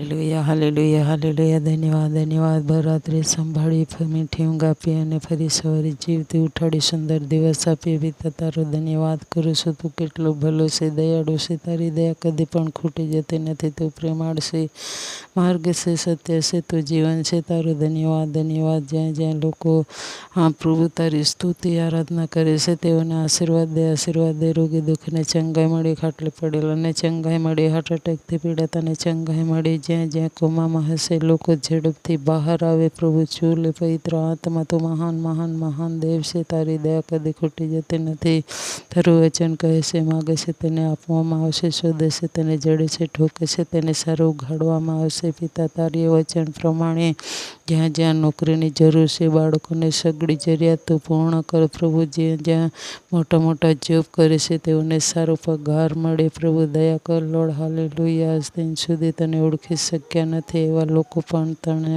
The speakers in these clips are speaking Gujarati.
Hallelujah, hallelujah, hallelujah. ધન્યવાદ, ધન્યવાદ. ભરરાત્રિ સંભાળી, મીઠી ઊંઘ આપી અને ફરી સવારે જીવતી ઉઠાડી સુંદર દિવસ આપી. પિતા તારો ધન્યવાદ કરું છું. તું કેટલો ભલો છે, દયાળુ છે. તારી દયા કદી પણ ખૂટી જતી નથી. તું પ્રેમાળ છે, માર્ગ છે, સત્ય છે, તું જીવન છે. તારો ધન્યવાદ, ધન્યવાદ. જ્યાં જ્યાં લોકો પ્રભુ તારી સ્તુતિ આરાધના કરે છે, તેઓને આશીર્વાદ દે, આશીર્વાદ દે. રોગી દુઃખને ચંગાઈ મળી, ખાટલે પડેલાને ચંગાઈ મળી, હાર્ટ એટેકથી પીડાતાને ચંગાઈ મળી. જ્યાં જ્યાં કોમામાં હશે લોકો ઝડપથી બહાર આવે. પ્રભુ ચૂલ પવિત્ર આત્મા, તું મહાન મહાન મહાન દેવ છે. તારી દયા કદી ખૂટી જતી નથી. તારું વચન કહે છે, માગે છે તેને આપવામાં આવશે, શોધે છે તેને જડે છે, ઠોકે છે તેને સારું ઉઘાડવામાં આવશે. પિતા તારી વચન પ્રમાણે જ્યાં જ્યાં નોકરીની જરૂર છે, બાળકોને સગડી જરૂરિયાત તું પૂર્ણ કર. પ્રભુ જ્યાં જ્યાં મોટા મોટા જોબ કરે છે, તેઓને સારો પગાર મળે. પ્રભુ દયા કર લોર્ડ. હાલેલુયા. આજ દિન સુધી તને ઓળખી શક્યા નથી એવા લોકો પણ તને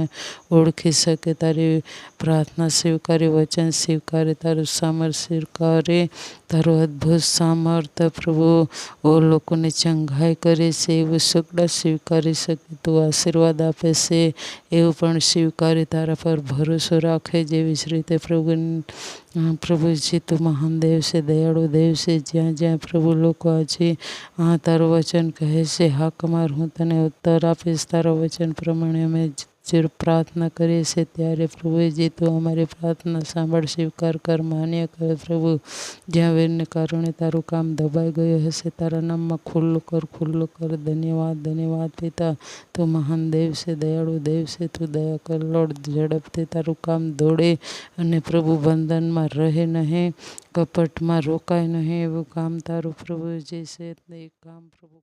ઓળખી શકે. તારી પ્રાર્થના સ્વીકારે, વચન સ્વીકારે, તારું સામર્થ સ્વીકારે, તારું અદ્ભુત સામર્થ પ્રભુ લોકોને ચંગાઈ કરે છે એવું સગડા સ્વીકારી શકે. તું આશીર્વાદ આપે છે એવું પણ સ્વીકારે. તારા પર ભરોસો રાખે. જેવી જ રીતે પ્રભુજી તું મહાન દેવ છે, દયાળુ દેવ છે. જ્યાં જ્યાં પ્રભુ લોકો આજે તારું વચન કહે છે, હાક માર, હું તને ઉત્તર આપીશ. તારા વચન પ્રમાણે અમે જે પ્રાર્થના કરીએ છીએ ત્યારે પ્રભુજી તું અમારી પ્રાર્થના સાંભળ, સ્વીકાર કર, માન્ય કર. પ્રભુ જ્યાં વેરને કારણે તારું કામ દબાઈ ગયું હશે, તારા નામમાં ખુલ્લું કર, ખુલ્લું કર. ધન્યવાદ, ધન્યવાદ. પિતા તું મહાન દેવ છે, દયાળુ દેવ છે. તું દયા કર લોર્ડ. ઝડપથી તારું કામ દોડે અને પ્રભુ બંધનમાં રહે નહીં, કપટમાં રોકાય નહીં એવું કામ તારું પ્રભુજી છે. એ કામ પ્રભુ